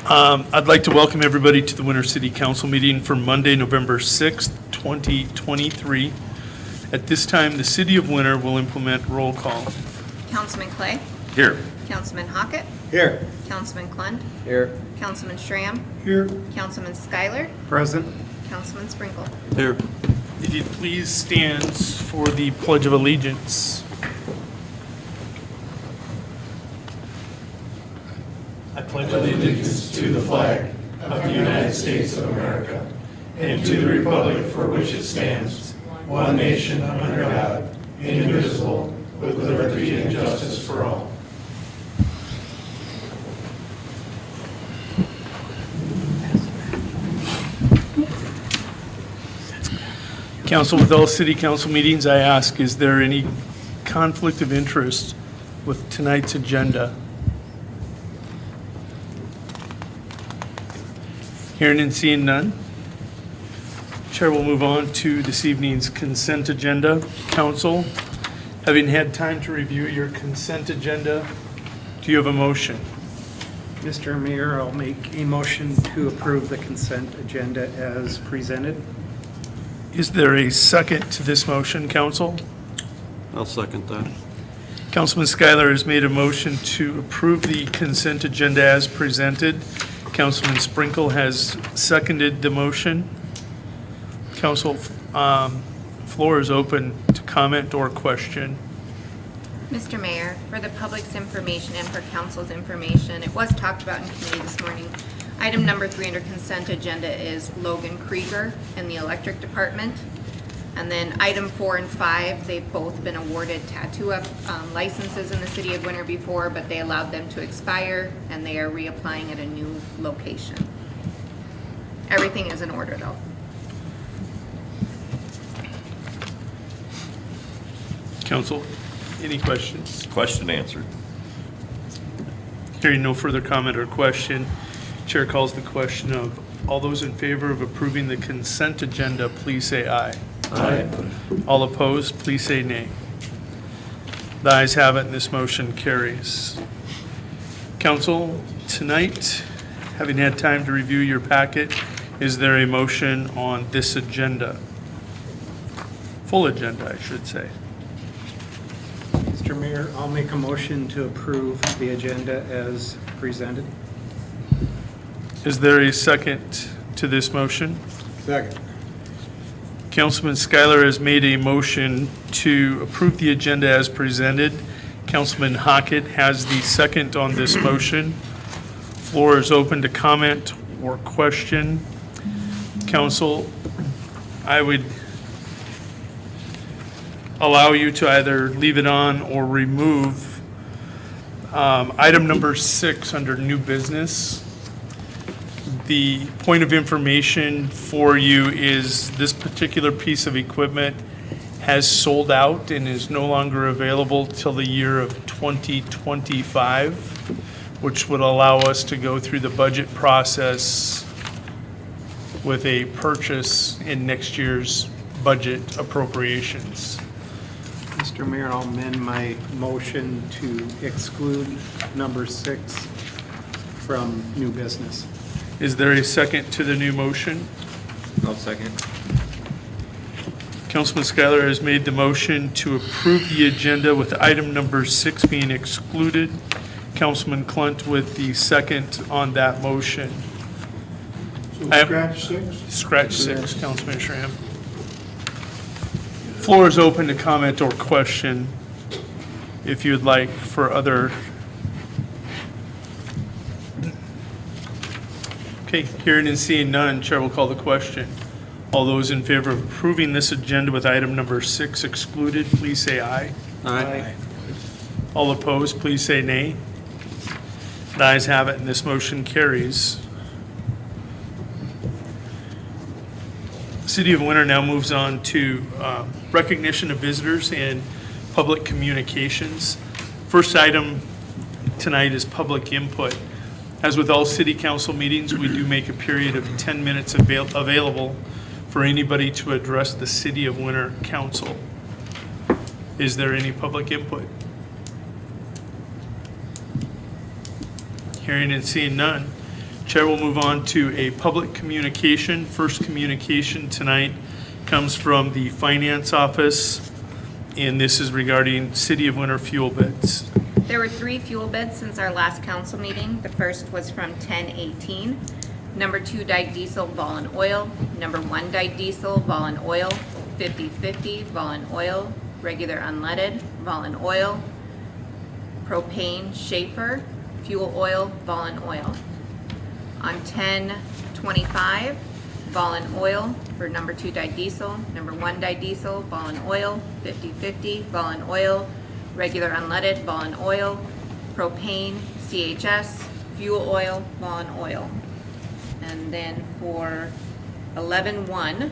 I'd like to welcome everybody to the Winter City Council meeting for Monday, November 6th, 2023. At this time, the City of Winter will implement roll call. Councilman Clay, Here. Councilman Hockett, Here. Councilman Klund, Here. Councilman Schramm, Here. Councilman Schuyler, Present. Councilman Sprinkle. Here. If you'd please stand for the Pledge of Allegiance. I pledge allegiance to the flag of the United States of America and to the republic for which it stands, one nation under God, indivisible, with liberty and justice for all. Council, with all city council meetings, I ask, is there any conflict of interest with tonight's agenda? Hearing and seeing none. Chair will move on to this evening's consent agenda. Council, having had time to review your consent agenda, do you have a motion? Mr. Mayor, I'll make a motion to approve the consent agenda as presented. Is there a second to this motion, council? I'll second that. Councilman Schuyler has made a motion to approve the consent agenda as presented. Councilman Sprinkle has seconded the motion. Council, floor is open to comment or question. Mr. Mayor, for the public's information and for council's information, it was talked about in committee this morning. Item number 3 under consent agenda is Logan Krieger in the electric department. And then item 4 and 5, they've both been awarded tattoo licenses in the city of Winter before, but they allowed them to expire and they are reapplying at a new location. Everything is in order though. Council, any questions? Question answered. Hearing no further comment or question, Chair calls the question of all those in favor of approving the consent agenda, please say aye. Aye. All opposed, please say nay. The ayes have it, and this motion carries. Council, tonight, having had time to review your packet, is there a motion on this agenda? Full agenda, I should say. Mr. Mayor, I'll make a motion to approve the agenda as presented. Is there a second to this motion? Second. Councilman Schuyler has made a motion to approve the agenda as presented. Councilman Hockett has the second on this motion. Floor is open to comment or question. Council, I would allow you to either leave it on or remove item number 6 under new business. The point of information for you is this particular piece of equipment has sold out and is no longer available till the year of 2025, which would allow us to go through the budget process with a purchase in next year's budget appropriations. Mr. Mayor, I'll amend my motion to exclude number 6 from new business. Is there a second to the new motion? I'll second. Councilman Schuyler has made the motion to approve the agenda with item number 6 being excluded. Councilman Klunt with the second on that motion. So I have- scratch 6? Scratch 6, Councilman Schramm. Floor is open to comment or question if you'd like for other. Okay, hearing and seeing none, Chair will call the question. All those in favor of approving this agenda with item number 6 excluded, please say aye. Aye. All opposed, please say nay. The ayes have it, and this motion carries. City of Winter now moves on to recognition of visitors and public communications. First item tonight is public input. As with all city council meetings, we do make a period of 10 minutes available for anybody to address the City of Winter Council. Is there any public input? Hearing and seeing none, Chair will move on to a public communication. First communication tonight comes from the Finance Office, and this is regarding City of Winter fuel bids. There were 3 fuel bids since our last council meeting. The first was from 1018. Number 2 dyed diesel, Volun Oil. Number 1 dyed diesel, Volun Oil. 50/50, Volun Oil. Regular unleaded, Volun Oil. Propane, Schaefer. Fuel oil, Volun Oil. On 1025, Volun Oil for number 2 dyed diesel. Number 1 dyed diesel, Volun Oil. 50/50, Volun Oil. Regular unleaded, Volun Oil. Propane, CHS. Fuel oil, Volun Oil. And then for 11-1,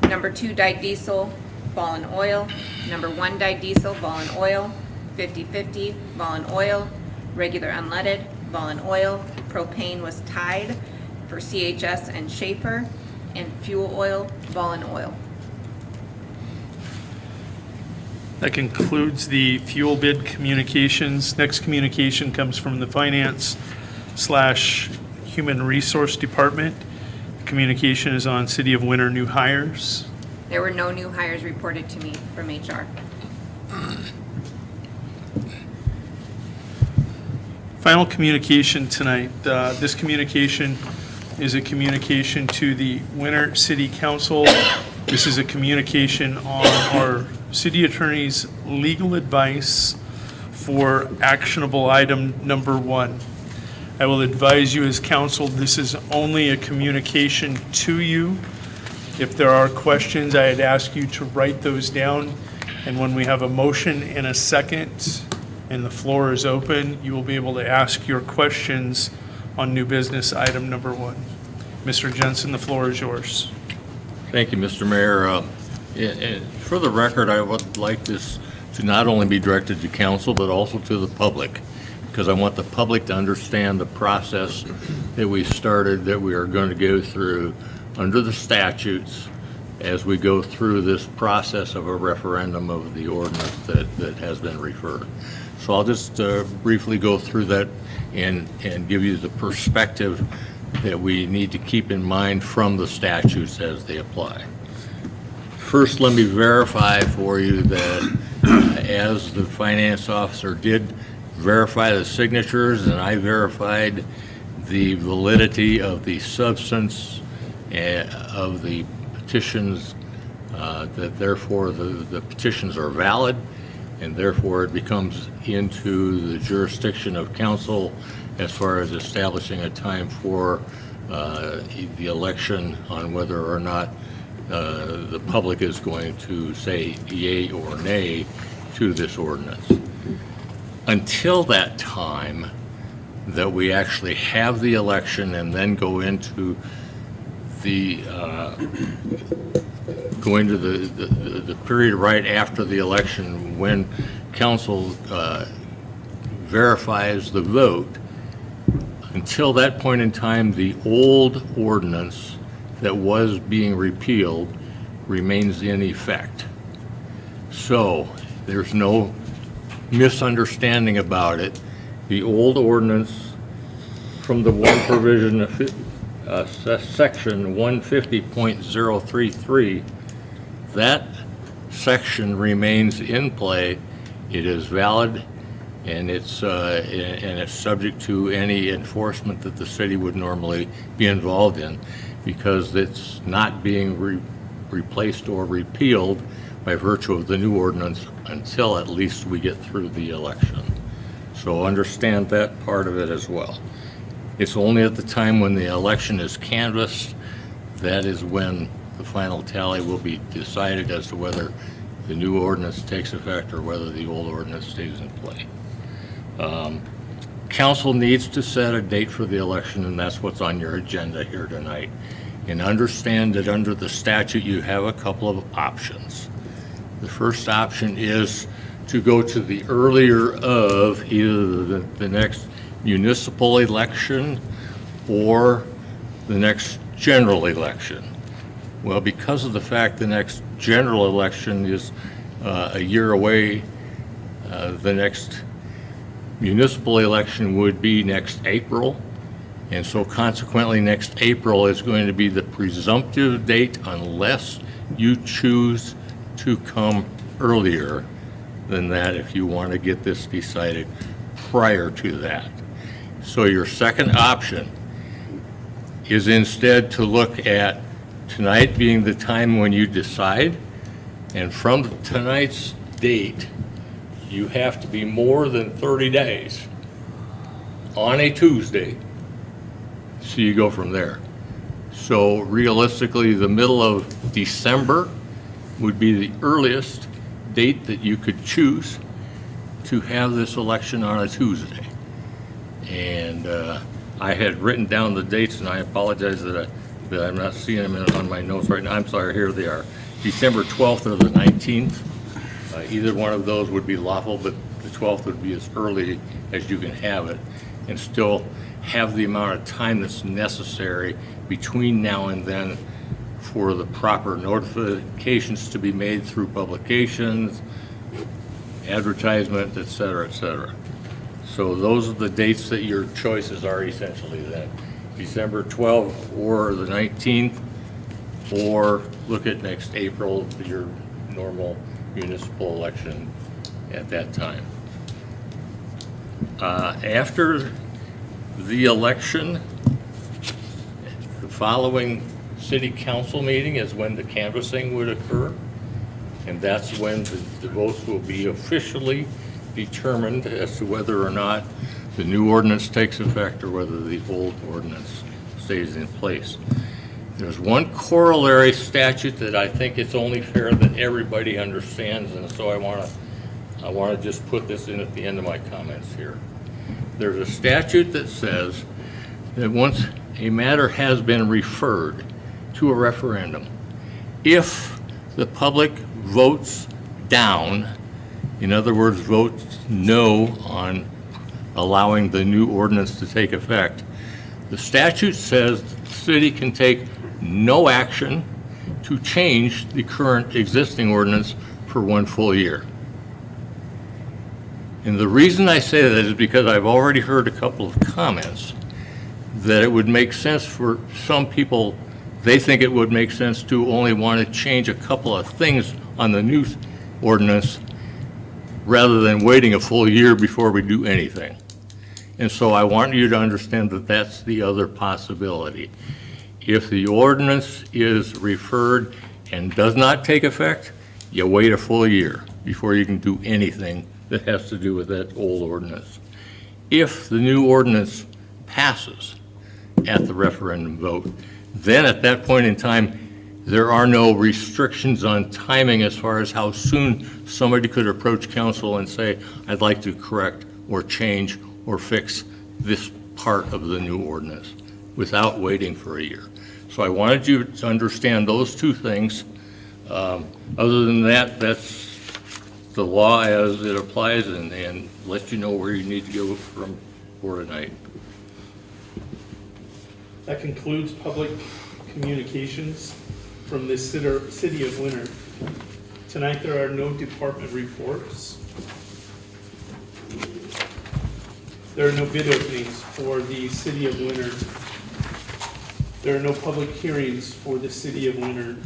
number 2 dyed diesel, Volun Oil. Number 1 dyed diesel, Volun Oil. 50/50, Volun Oil. Regular unleaded, Volun Oil. Propane was tied for CHS and Schaefer. And fuel oil, Volun Oil. That concludes the fuel bid communications. Next communication comes from the Finance/Human Resource Department. The communication is on City of Winter new hires. There were no new hires reported to me from HR. Final communication tonight. This communication is a communication to the Winter City Council. This is a communication on our city attorney's legal advice for actionable item number 1. I will advise you as council, this is only a communication to you. If there are questions, I'd ask you to write those down. And when we have a motion and a second, and the floor is open, you will be able to ask your questions on new business item number 1. Mr. Jensen, the floor is yours. Thank you, Mr. Mayor. For the record, I would like this to not only be directed to council, but also to the public, because I want the public to understand the process that we started, that we are going to go through under the statutes as we go through this process of a referendum of the ordinance that has been referred. So I'll just briefly go through that and give you the perspective that we need to keep in mind from the statutes as they apply. First, let me verify for you that as the finance officer did verify the signatures, and I verified the validity of the substance of the petitions, that therefore the petitions are valid, and therefore it becomes into the jurisdiction of council as far as establishing a time for the election on whether or not the public is going to say yea or nay to this ordinance. Until that time that we actually have the election and then go into the period right after the election when council verifies the vote, until that point in time, the old ordinance that was being repealed remains in effect. So there's no misunderstanding about it. The old ordinance from the one provision of section 150.033, that section remains in play. It is valid, and it's subject to any enforcement that the city would normally be involved in, because it's not being replaced or repealed by virtue of the new ordinance until at least we get through the election. So understand that part of it as well. It's only at the time when the election is canvassed, that is when the final tally will be decided as to whether the new ordinance takes effect or whether the old ordinance stays in play. Council needs to set a date for the election, and that's what's on your agenda here tonight. And understand that under the statute, you have a couple of options. The first option is to go to the earlier of either the next municipal election or the next general election. Well, because of the fact the next general election is a year away, the next municipal election would be next April, And so consequently, next April is going to be the presumptive date unless you choose to come earlier than that if you want to get this decided prior to that. So your second option is instead to look at tonight being the time when you decide, and from tonight's date, you have to be more than 30 days on a Tuesday. So you go from there. So realistically, the middle of December would be the earliest date that you could choose to have this election on a Tuesday. And I had written down the dates, and I apologize that I'm not seeing them on my notes right now. I'm sorry, here they are. December 12th or the 19th. Either one of those would be lawful, but the 12th would be as early as you can have it and still have the amount of time that's necessary between now and then for the proper notifications to be made through publications, advertisement, et cetera, et cetera. So those are the dates that your choices are essentially then. December 12th or the 19th, or look at next April, your normal municipal election at that time. After the election, the following city council meeting is when the canvassing would occur, and that's when the votes will be officially determined as to whether or not the new ordinance takes effect or whether the old ordinance stays in place. There's one corollary statute that I think it's only fair that everybody understands, and so I want to just put this in at the end of my comments here. There's a statute that says that once a matter has been referred to a referendum, if the public votes down, in other words, votes no on allowing the new ordinance to take effect, the statute says the city can take no action to change the current existing ordinance for 1 full year. And the reason I say that is because I've already heard a couple of comments that it would make sense for some people, they think it would make sense to only want to change a couple of things on the new ordinance rather than waiting a full year before we do anything. And so I want you to understand that that's the other possibility. If the ordinance is referred and does not take effect, you wait a full year before you can do anything that has to do with that old ordinance. If the new ordinance passes at the referendum vote, then at that point in time, there are no restrictions on timing as far as how soon somebody could approach council and say, I'd like to correct or change or fix this part of the new ordinance without waiting for a year. So I wanted you to understand those two things. Other than that, that's the law as it applies, and let you know where you need to go from for tonight. That concludes public communications from the city of Winter. Tonight, there are no department reports. There are no bid openings for the city of Winter. There are no public hearings for the city of Winter.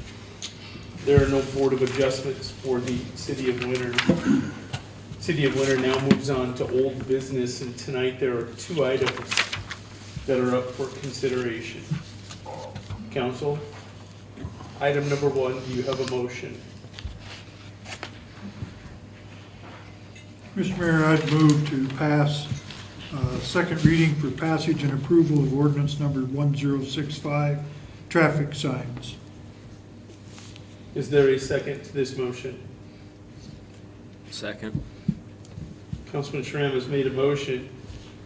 There are no Board of Adjustments for the city of Winter. City of Winter now moves on to old business, and tonight there are 2 items that are up for consideration. Council, item number 1, do you have a motion? Mr. Mayor, I'd move to pass second reading for passage and approval of ordinance number 1065, traffic signs. Is there a second to this motion? Second. Councilman Schramm has made a motion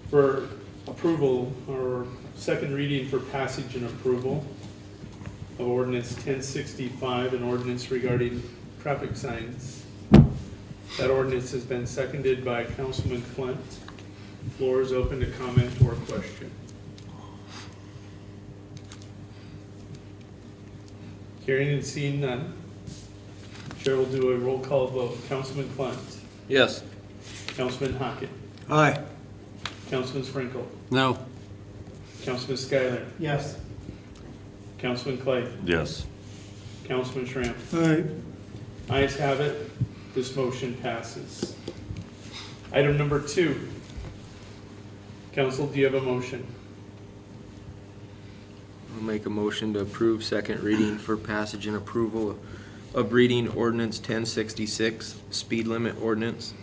for approval or second reading for passage and approval of ordinance 1065, an ordinance regarding traffic signs. That ordinance has been seconded by Councilman Klint. Floor is open to comment or question. Hearing and seeing none, Chair will do a roll call vote. Councilman Klint. Yes. Councilman Hockett. Aye. Councilman Sprinkle. No. Councilman Schuyler, Yes. Councilman Clay, Yes. Councilman Schram. Aye. Ayes have it, this motion passes. Item number 2. Council, do you have a motion? I'll make a motion to approve second reading for passage and approval of reading ordinance 1066, speed limit ordinance.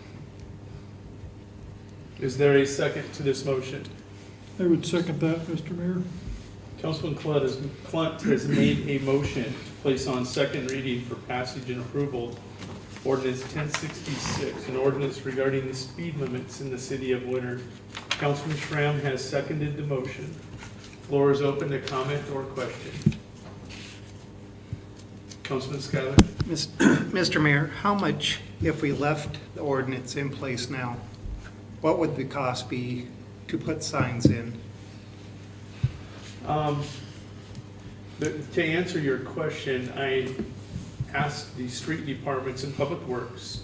Is there a second to this motion? I would second that, Mr. Mayor. Councilman Clunt has made a motion to place on second reading for passage and approval ordinance 1066, an ordinance regarding the speed limits in the city of Winter. Councilman Schram has seconded the motion. Floor is open to comment or question. Councilman Schuyler. Mr. Mayor, how much, if we left the ordinance in place now, what would the cost be to put signs in? To answer your question, I asked the street departments and public works,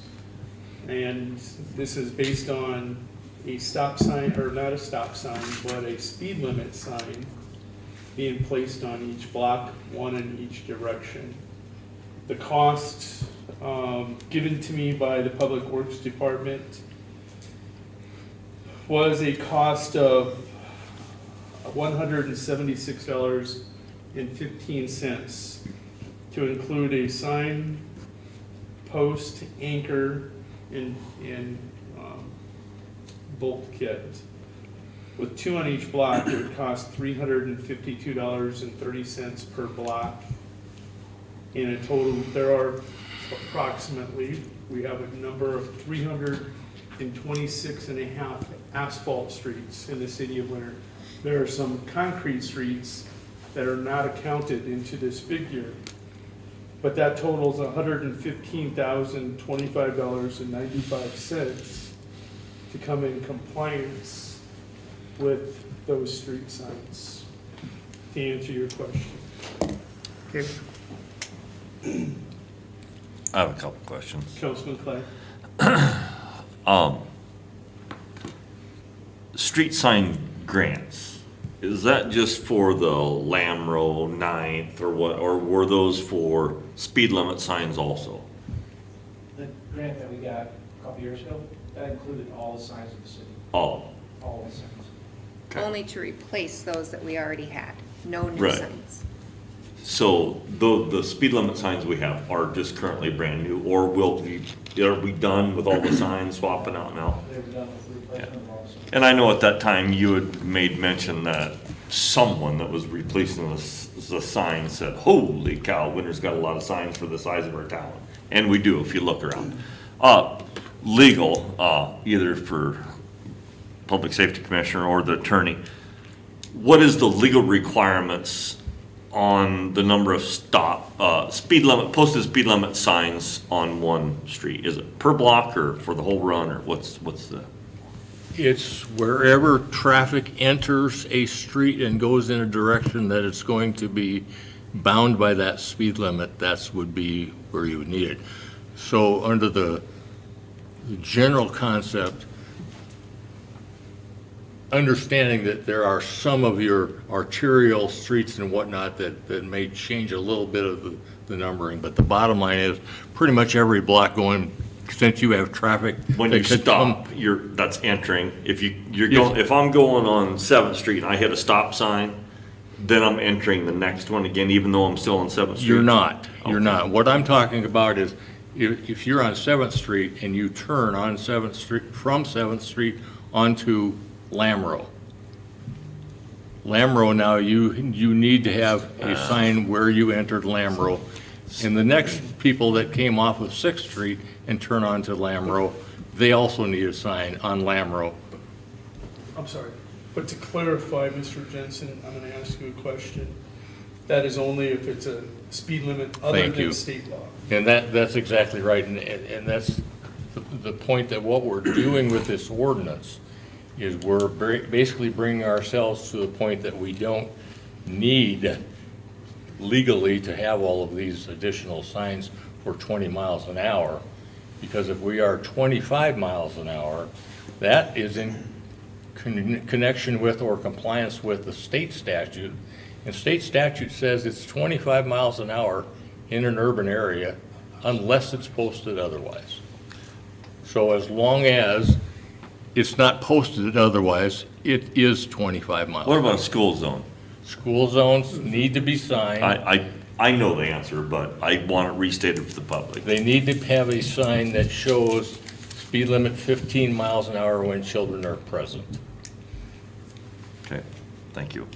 and this is based on a stop sign, or not a stop sign, but a speed limit sign being placed on each block, one in each direction. The cost given to me by the Public Works Department was a cost of $176.15 to include a sign, post, anchor, and bolt kit. With 2 on each block, it would cost $352.30 per block. In a total, there are approximately, we have a number of 326 and a half asphalt streets in the city of Winter. There are some concrete streets that are not accounted into this figure, but that totals $115,025.95 to come in compliance with those street signs, to answer your question. Okay. I have a couple questions. Councilman Clay. Street sign grants, is that just for the Lamro 9th or what, or were those for speed limit signs also? The grant that we got a couple years ago, that included all the signs of the city, Oh, all the signs. okay. Only to replace those that we already had, no new Right. signs. So the speed limit signs we have are just currently brand new, or are we done with all the signs swapping out now? They were done with the replacement of all the signs. And I know at that time you had made mention that someone that was replacing the sign said, holy cow, Winter's got a lot of signs for the size of our town. And we do, if you look around. Legal, either for Public Safety Commissioner or the attorney, what is the legal requirements on the number of posted speed limit signs on one street? Is it per block or for the whole run, or what's the? It's wherever traffic enters a street and goes in a direction that it's going to be bound by that speed limit, that's would be where you would need it. So under the general concept, understanding that there are some of your arterial streets and whatnot that may change a little bit of the numbering, but the bottom line is pretty much every block going, since you have traffic. When that you could stop, come- that's entering. If you're Yes. going, if I'm going on 7th Street and I hit a stop sign, then I'm entering the next one again, even though I'm still on 7th Street. You're not, you're Okay. not. What I'm talking about is, if you're on 7th Street and you turn on 7th Street, from 7th Street onto Lamro. Lamro, now you need to have a sign where you entered Lamro. And the next people that came off of 6th Street and turn onto Lamro, they also need a sign on Lamro. I'm sorry, but to clarify, Mr. Jensen, I'm going to ask you a question. That is only if it's a speed limit other Thank you. than state law. And that's exactly right, and that's the point, that what we're doing with this ordinance is we're basically bringing ourselves to the point that we don't need legally to have all of these additional signs for 20 miles an hour, because if we are 25 miles an hour, that is connection with or compliance with the state statute. And state statute says it's 25 miles an hour in an urban area unless it's posted otherwise. So as long as it's not posted otherwise, it is 25 miles. What about a school zone? School zones need to be signed. I know the answer, but I want it restated for the public. They need to have a sign that shows speed limit 15 miles an hour when children are present. Okay, thank you.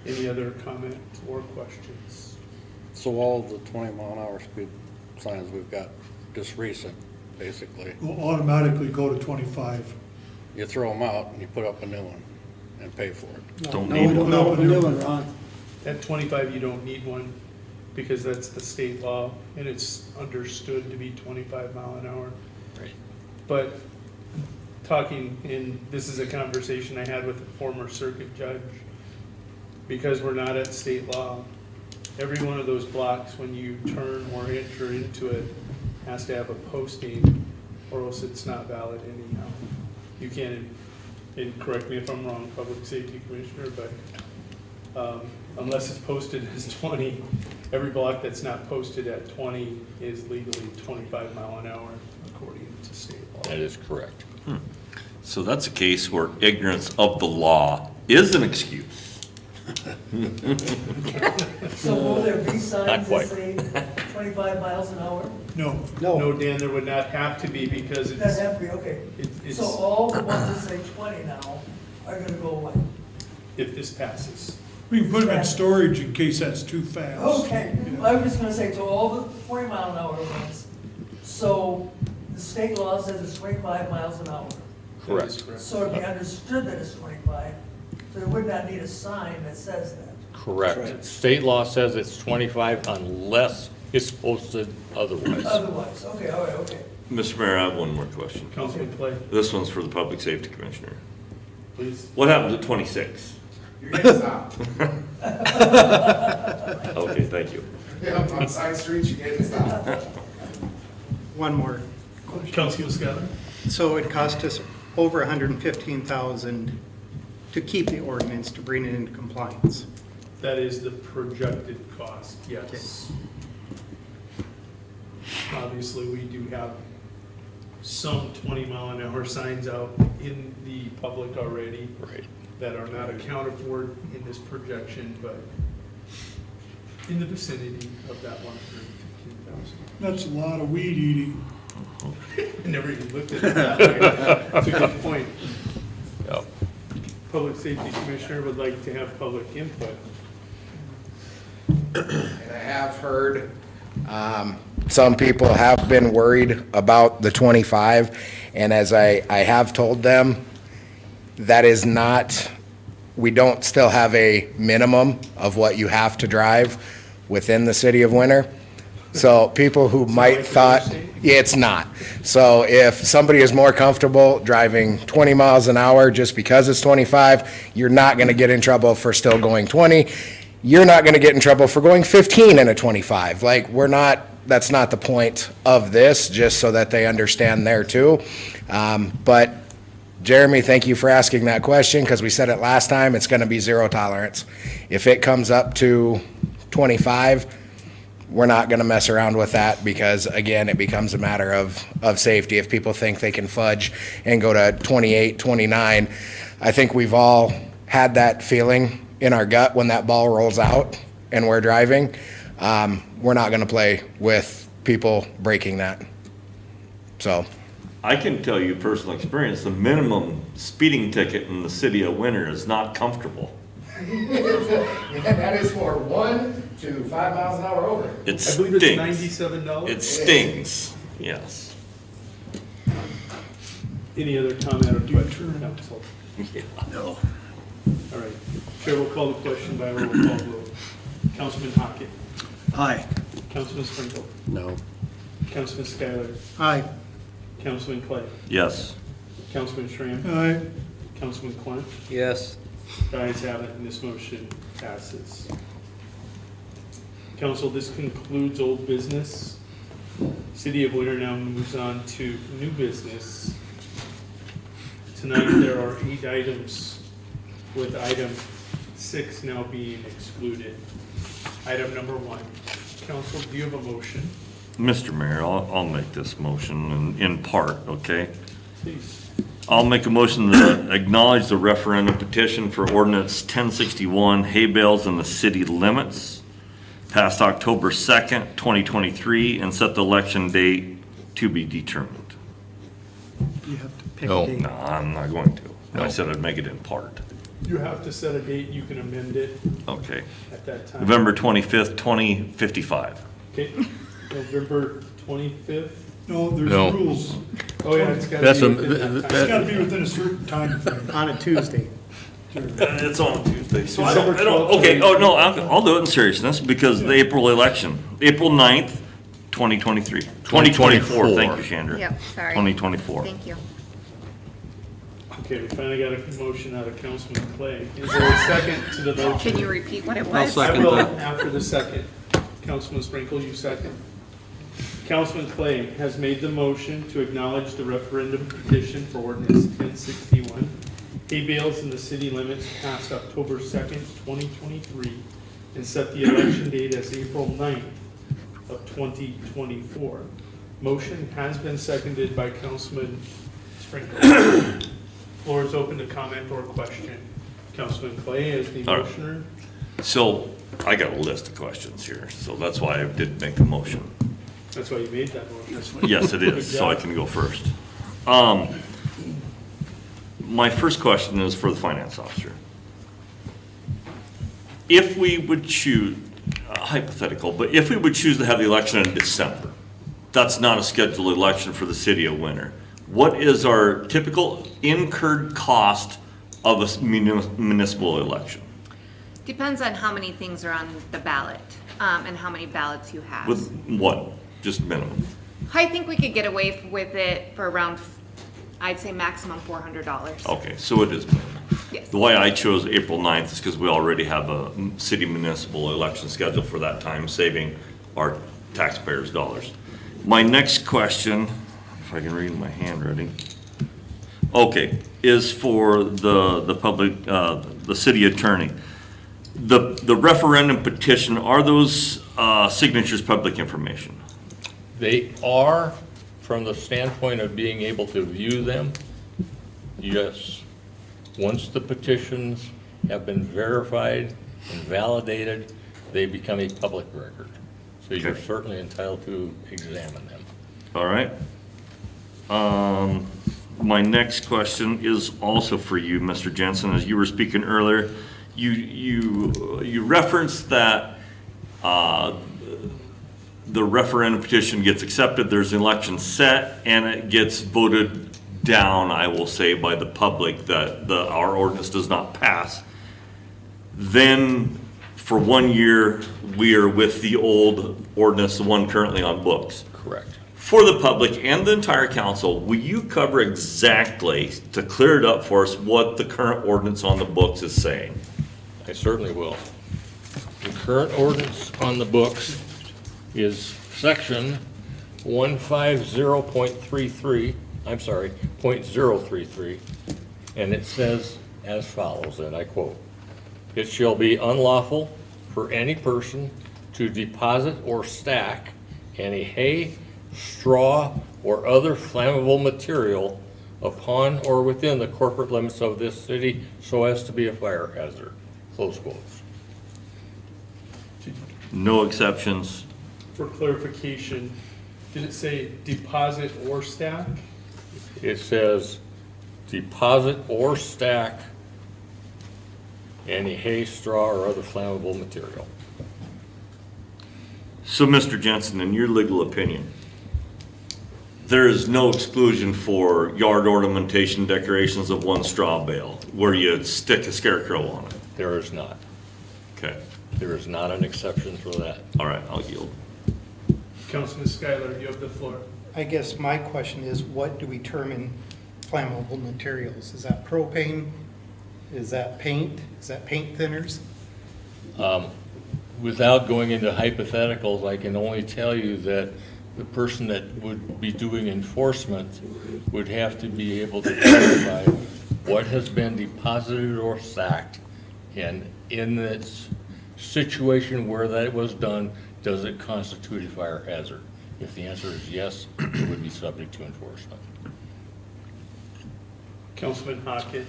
Any other comments or questions? So all the 20-mile-an-hour speed signs we've got just recent, basically, Will automatically go to 25. you throw them out and you put up a new one and pay for it. Don't need one. No, new one, Ron. At 25, you don't need one because that's the state law and it's understood to be 25 mile an hour. Right. But talking, and this is a conversation I had with a former circuit judge, because we're not at state law, every one of those blocks, when you turn or enter into it, has to have a posting or else it's not valid anyhow. You can't, and correct me if I'm wrong, Public Safety Commissioner, but unless it's posted as 20, every block that's not posted at 20 is legally 25 mile an hour according to state law. That is correct. So that's a case where ignorance of the law is an excuse. So will there be Not signs quite. that say 25 miles an hour? No. No, Dan, there would not have to be because That it's, have to be, okay. it's, So all the ones that say 20 now are gonna go away? if this passes. We can put them in storage in case that's too fast. Okay, I was just gonna say, so all the 20 mile an hour ones, so the state law says it's 25 miles an hour. That is So it'd be understood that it's 25, so they would not need a sign that says that. Correct. State law says it's 25 unless it's posted otherwise. Otherwise, okay, all right, okay. Mr. Mayor, I have one more question. Councilman Clay, This one's for the Public Safety Commissioner. please. What happens at 26? You're gonna stop. Okay, thank you. Yeah, on side streets, you get to stop. One more. Councilman Scott? So it cost us over $115,000 to keep the ordinance, to bring it into compliance. That is the projected cost, yes. Obviously, we do have some 20 mile an hour signs out in the public already. Right. That are not accounted for in this projection, but in the vicinity of that 115,000. That's a lot of weed eating. I never even looked at it that way. That's a good point. Yep. Public Safety Commissioner would like to have public input. And I have heard, some people have been worried about the 25, and as I have told them, that is not, we don't still have a minimum of what you have to drive within the city of Winter. So people who might like thought, interstate? yeah, it's not. So if somebody is more comfortable driving 20 miles an hour just because it's 25, you're not gonna get in trouble for still going 20. You're not gonna get in trouble for going 15 in a 25. Like, we're not, that's not the point of this, just so that they understand there too. But Jeremy, thank you for asking that question, because we said it last time, it's gonna be zero tolerance. If it comes up to 25, we're not gonna mess around with that, because again, it becomes a matter of safety. If people think they can fudge and go to 28, 29, I think we've all had that feeling in our gut when that ball rolls out and we're driving. We're not gonna play with people breaking that. So, I can tell you personal experience, the minimum speeding ticket in the city of Winter is not comfortable. And that is for 1 to 5 miles an hour over. It I believe it's stings. $97. It stings, yes. Any other comment or question, council? No. All right, Chair will call the question by roll call vote. Councilman Hockett. Aye. Councilman Sprinkle. No. Councilman Schuyler. Aye. Councilman Clay. Yes. Councilman Schramm. Aye. Councilman Clun. Yes. The ayes have it, and this motion passes. Council, this concludes old business. City of Winter now moves on to new business. Tonight, there are 8 items, with item 6 now being excluded. Item number 1. Council, do you have a motion? Mr. Mayor, I'll make this motion in part, okay? Please. I'll make a motion to acknowledge the referendum petition for ordinance 1061, hay bales in the city limits, passed October 2nd, 2023, and set the election date to be determined. You have to pick No. a date. No, I'm not going to. I No. said I'd make it in part. You have to set a date, you can amend it Okay. at that time. November 25th, 2055. Okay, November 25th? No, there's No. rules. Oh, yeah, it's got That's to a, be within that time. It's gotta be within a certain time frame. On a Tuesday. It's on Tuesday, so I December don't, 12th. okay, oh, no, I'll do it in seriousness, because the April election, April 9th, 2023. 2024, thank you, Chandra. Yep, sorry. 2024. Thank you. Okay, we finally got a motion out of Councilman Clay. Is there a second to the motion? Can you repeat what it I'll was? second. I will that. after the second. Councilman Sprinkle, you second. Councilman Clay has made the motion to acknowledge the referendum petition for ordinance 1061, hay bales in the city limits passed October 2nd, 2023, and set the election date as April 9th of 2024. Motion has been seconded by Councilman Sprinkle. Floor is open to comment or question. Councilman Clay as the All right. motioner. So, I got a list of questions here, so that's why I did make the motion. That's why you made that motion. Yes, it is, so I can go first. My first question is for the finance officer. If we would choose, hypothetical, but if we would choose to have the election in December, that's not a scheduled election for the city of Winter. What is our typical incurred cost of a municipal election? Depends on how many things are on the ballot, and how many ballots you have. With what? Just minimum? I think we could get away with it for around, I'd say maximum $400. Okay, so it is minimum. Yes. The way I chose April 9th is because we already have a city municipal election scheduled for that time, saving our taxpayers' dollars. My next question, if I can read my handwriting, okay, is for the public, the city attorney. The referendum petition, are those signatures public information? They are, from the standpoint of being able to view them, yes. Once the petitions have been verified and validated, they become a public record. So you're Okay. certainly entitled to examine them. All right. My next question is also for you, Mr. Jensen. As you were speaking earlier, you referenced that the referendum petition gets accepted, there's an election set, and it gets voted down, I will say, by the public that our ordinance does not pass. Then, for 1 year, we are with the old ordinance, the one currently on books. Correct. For the public and the entire council, will you cover exactly, to clear it up for us, what the current ordinance on the books is saying? I certainly will. The current ordinance on the books is section 150.33, I'm sorry, .033, and it says as follows, and I quote, "It shall be unlawful for any person to deposit or stack any hay, straw, or other flammable material upon or within the corporate limits of this city so as to be a fire hazard." Close quotes. No exceptions. For clarification, did it say deposit or stack? It says deposit or stack any hay, straw, or other flammable material. So, Mr. Jensen, in your legal opinion, there is no exclusion for yard ornamentation decorations of one straw bale where you stick a scarecrow on it? There is not. Okay, There is not an exception for that. all right, I'll yield. Councilman Schuyler, you have the floor. I guess my question is, what do we term in flammable materials? Is that propane? Is that paint? Is that paint thinners? Without going into hypotheticals, I can only tell you that the person that would be doing enforcement would have to be able to clarify what has been deposited or sacked, and in this situation where that was done, does it constitute a fire hazard? If the answer is yes, it would be subject to enforcement. Councilman Hockett.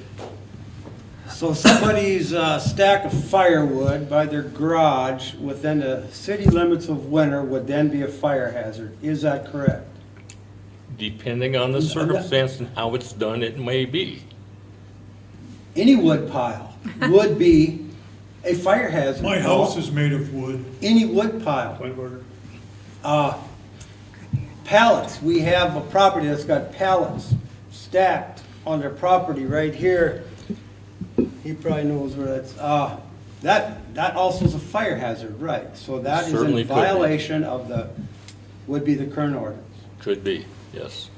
So somebody's stack of firewood by their garage within the city limits of Winter would then be a fire hazard. Is that correct? Depending on the circumstance and how it's done, it may be. Any wood pile would be a fire hazard. My house is made of wood. Any wood pile. Point of order. Pallets, we have a property that's got pallets stacked on their property right here. He probably knows where that's, that also is a fire hazard, right? So that is Certainly in could be. violation of would be the current ordinance. Could be, yes.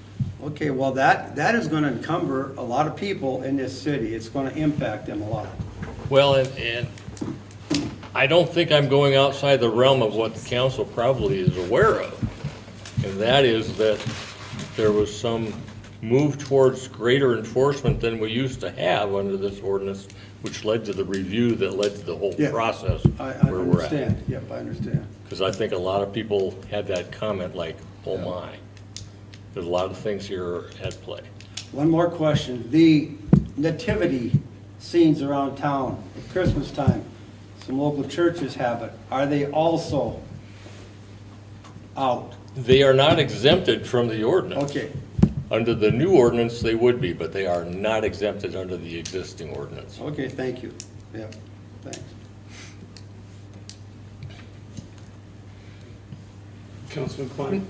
Okay, well, that is gonna encumber a lot of people in this city. It's gonna impact them a lot. Well, and I don't think I'm going outside the realm of what the council probably is aware of. And that is that there was some move towards greater enforcement than we used to have under this ordinance, which led to the review that led to the whole Yeah. process I where we're at. understand, yep, I understand. Because I think a lot of people had that comment like, oh my, there's a lot of things here at play. One more question. The nativity scenes around town at Christmas time, some local churches have it. Are they also out? They are not exempted from the ordinance. Okay, Under the new ordinance, they would be, but they are not exempted under the existing ordinance. okay, thank you. Yeah, thanks. Councilman Klein.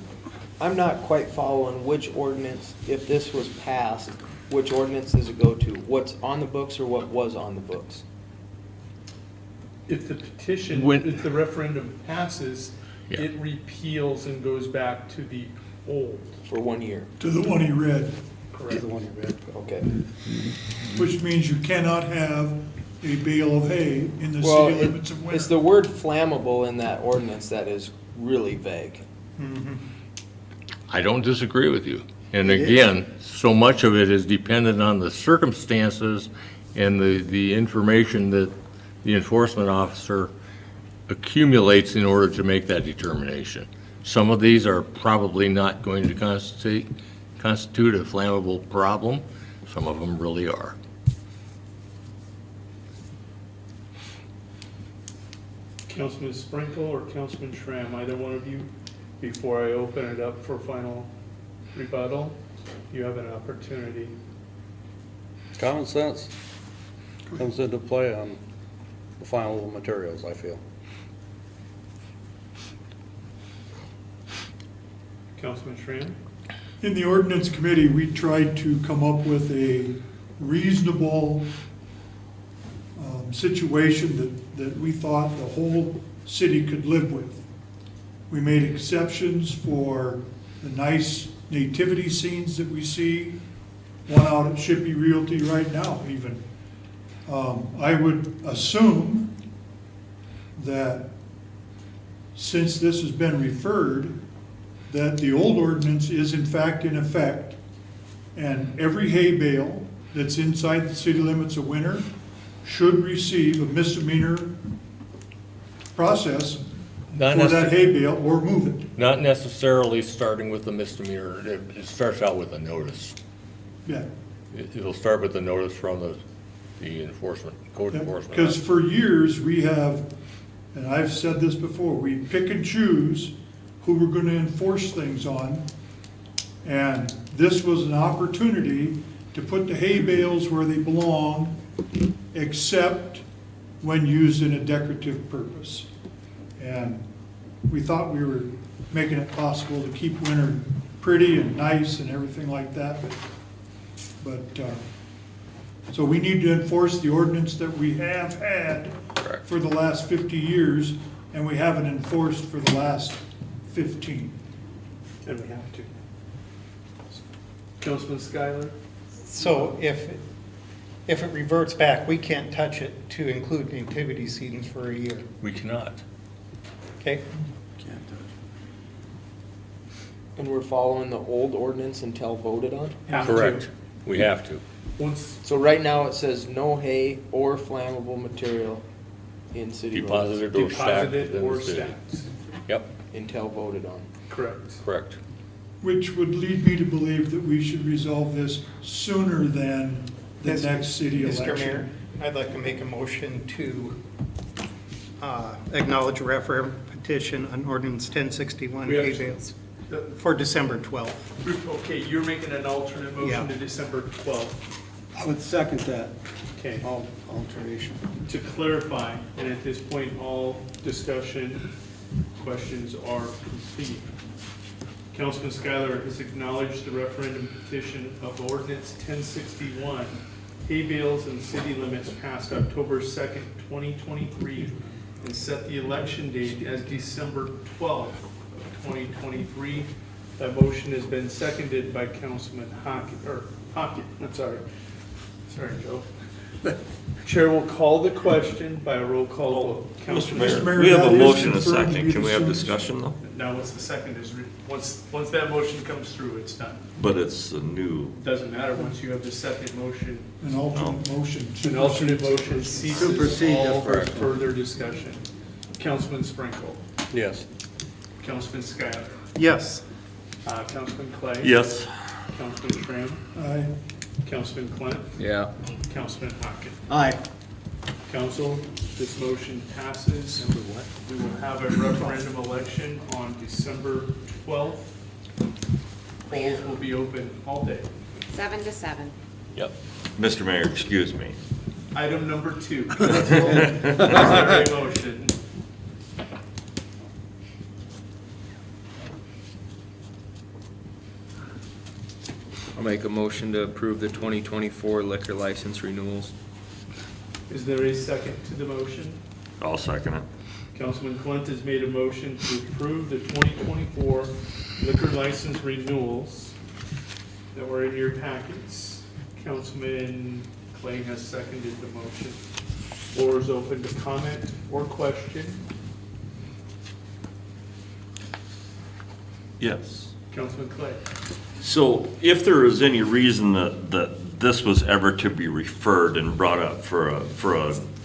I'm not quite following which ordinance, if this was passed, which ordinance does it go to? What's on the books or what was on the books? If the petition, When- if the referendum passes, Yeah. it repeals and goes back to the old. For 1 year? To the one he read, Correct. The one you read. Okay. which means you cannot have a bale of hay in the Well, city limits of it's Winter. the word flammable in that ordinance that is really vague. I don't disagree with you. And It is. again, so much of it is dependent on the circumstances and the information that the enforcement officer accumulates in order to make that determination. Some of these are probably not going to constitute a flammable problem. Some of them really are. Councilman Sprinkle or Councilman Schramm, either one of you, before I open it up for final rebuttal, you have an opportunity. Common sense comes into play on the final materials, I feel. Councilman Schramm? In the ordinance committee, we tried to come up with a reasonable situation that we thought the whole city could live with. We made exceptions for the nice nativity scenes that we see, one out at Shippey Realty right now even. I would assume that since this has been referred, that the old ordinance is in fact in effect, and every hay bale that's inside the city limits of Winter should receive a misdemeanor process Not for that necessar- hay bale or move it. Not necessarily starting with the misdemeanor. It starts out with a notice. Yeah. It'll start with the notice from the enforcement, code enforcement. Because for years, we have, and I've said this before, we pick and choose who we're gonna enforce things on. And this was an opportunity to put the hay bales where they belong, except when used in a decorative purpose. And we thought we were making it possible to keep Winter pretty and nice and everything like that, so we need to enforce the ordinance that we have had Correct. for the last 50 years, and we haven't enforced for the last 15. And we have to. Councilman Schuyler? So if it reverts back, we can't touch it to include nativity scenes for a year, We cannot. okay? Can't touch. And we're following the old ordinance until voted on? Have to. Correct. We have to. Once, So right now it says no hay or flammable material in city limits Deposited or stacked deposited within or the city. stacked. Yep, until voted on. Correct. correct. Which would lead me to believe that we should resolve this sooner than the Yes, next city election. Mr. Mayor, I'd like to make a motion to acknowledge a referendum petition on ordinance 1061 We have hay to- bales for December 12th. Okay, you're making an alternate motion Yeah. to December 12th. I would second that Okay, alteration. to clarify, and at this point, all discussion questions are complete. Councilman Schuyler has acknowledged the referendum petition of ordinance 1061, hay bales and city limits passed October 2nd, 2023, and set the election date as December 12th of 2023. That motion has been seconded by Councilman Hockett, I'm sorry. Sorry, Joe. Chair will call the question by a roll call vote. Mr. Councilman- Mr. Mayor, Mayor, we have that a is motion and a confirmed to second. be Can the we have soonest. discussion though? Now, once the second is, once that motion comes through, it's done. But it's a new, Doesn't matter, once you have the second motion, An alternate motion. an alternate motion ceases Supersede the all first further discussion. Councilman Sprinkle, Yes. Councilman Schuyler, Yes. Councilman Clay. yes, Councilman Tram, Aye. Councilman Clint, Yeah. Councilman Hockett. Aye. Council, this motion passes. We will have a referendum election on December 12th. Polls will be open all day. 7 to 7. Yep. Mr. Mayor, excuse me. Item number 2. Council, is there a motion? I'll make a motion to approve the 2024 liquor license renewals. Is there a second to the motion? I'll second it. Councilman Clint has made a motion to approve the 2024 liquor license renewals that were in your packets. Councilman Clay has seconded the motion. Floor is open to comment or question. Yes. Councilman Clay. So if there is any reason that this was ever to be referred and brought up for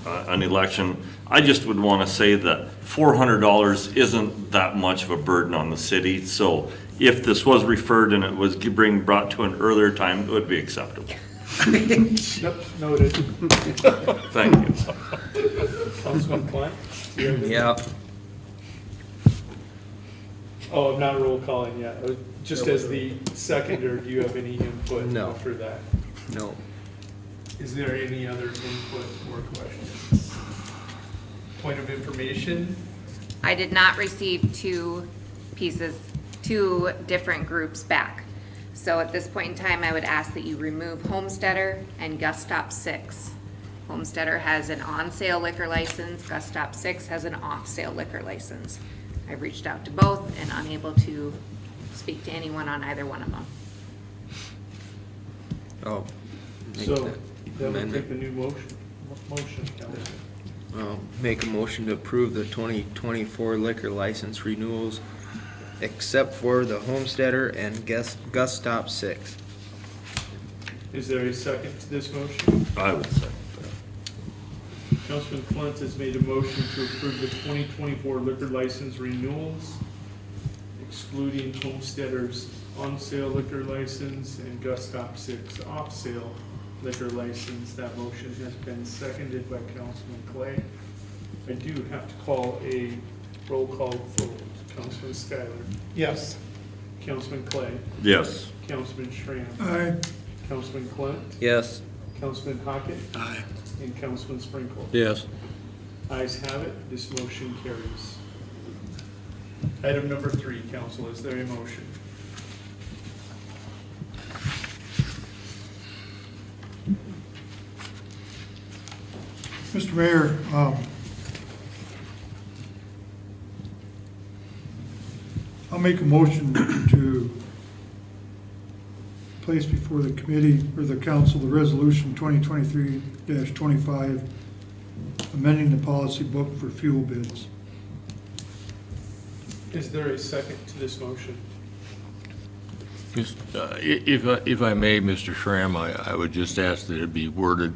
an election, I just would want to say that $400 isn't that much of a burden on the city. So if this was referred and it was brought to an earlier time, it would be acceptable. Yep, noted. Thank you. Councilman Clint? do you have any- Yeah. Oh, I'm not roll calling yet. Just as the seconder, do you have any input No. for that? No. Is there any other input or questions? Point of information? I did not receive two different groups back. So at this point in time, I would ask that you remove Homesteader and Gus Stop 6. Homesteader has an on-sale liquor license, Gus Stop 6 has an off-sale liquor license. I've reached out to both and unable to speak to anyone on either one of them. Oh. Make So that that would amendment. take a new motion, Councilman. Make a motion to approve the 2024 liquor license renewals except for the Homesteader and Gus Stop 6. Is there a second to this motion? I would second Councilman Clint has made a motion to approve the 2024 liquor license renewals, excluding Homesteader's on-sale liquor license and Gus Stop 6 off-sale liquor license. That motion has been seconded by Councilman Clay. I do have to call a roll call vote. Councilman Schuyler. Yes. Councilman Clay. that. Yes. Councilman Schram. Aye. Councilman Clint. Yes. Councilman Hockett. Aye. And Councilman Sprinkle. Yes. Ayes have it, this motion carries. Item number 3, council, is there a motion? Mr. Mayor, I'll make a motion to place before the committee or the council the resolution 2023-25, amending the policy book for fuel bids. Is there a second to this motion? If I may, Mr. Schramm, I would just ask that it be worded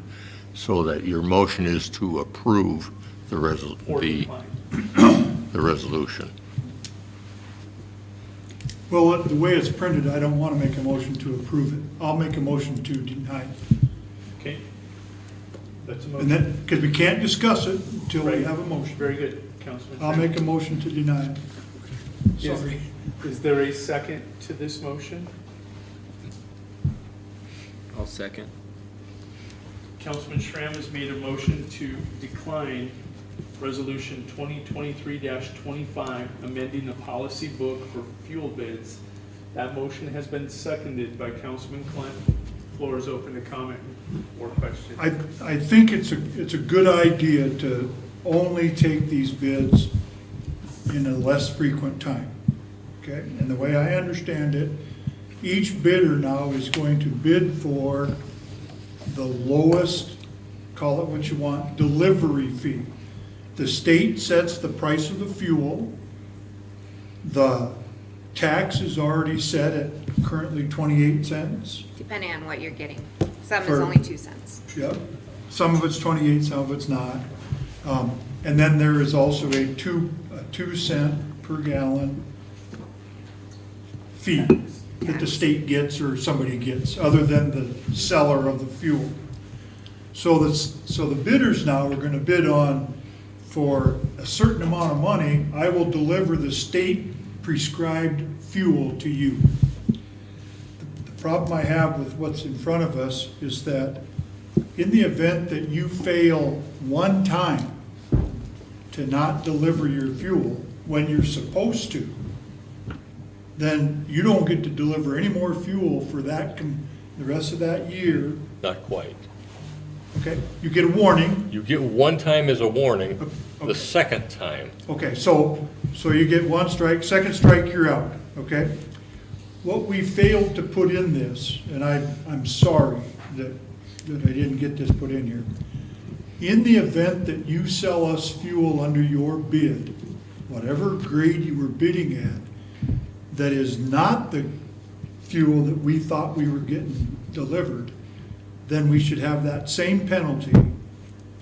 so that your motion is to approve the Or decline. the resolution. Well, the way it's printed, I don't want to make a motion to approve it. I'll make a motion to deny it. Okay. That's a And motion. then, because we can't discuss it until we Right. have a motion. Very good, Councilman. I'll Tran. make a motion to deny it. Sorry. Is there a second to this motion? I'll second. Councilman Schramm has made a motion to decline Resolution 2023-25, amending the policy book for fuel bids. That motion has been seconded by Councilman Clint. Floor is open to comment or question. I think it's a good idea to only take these bids in a less frequent time, okay? And the way I understand it, each bidder now is going to bid for the lowest, call it what you want, delivery fee. The state sets the price of the fuel. The tax is already set at currently 28 cents. Depending on what you're getting. Some is For- only 2 cents. Yep. Some of it's 28, some of it's not. And then there is also a 2 cent per gallon fee that the state gets or somebody gets, other than the seller of the fuel. So the bidders now are gonna bid on, for a certain amount of money, I will deliver the state prescribed fuel to you. The problem I have with what's in front of us is that in the event that you fail one time to not deliver your fuel when you're supposed to, then you don't get to deliver any more fuel for that, the rest of that year, Not quite. okay? You get a warning, You get one time as a warning, Okay. the second time. okay, so you get one strike, second strike, you're out, okay? What we failed to put in this, and I'm sorry that I didn't get this put in here. In the event that you sell us fuel under your bid, whatever grade you were bidding at, that is not the fuel that we thought we were getting delivered, then we should have that same penalty.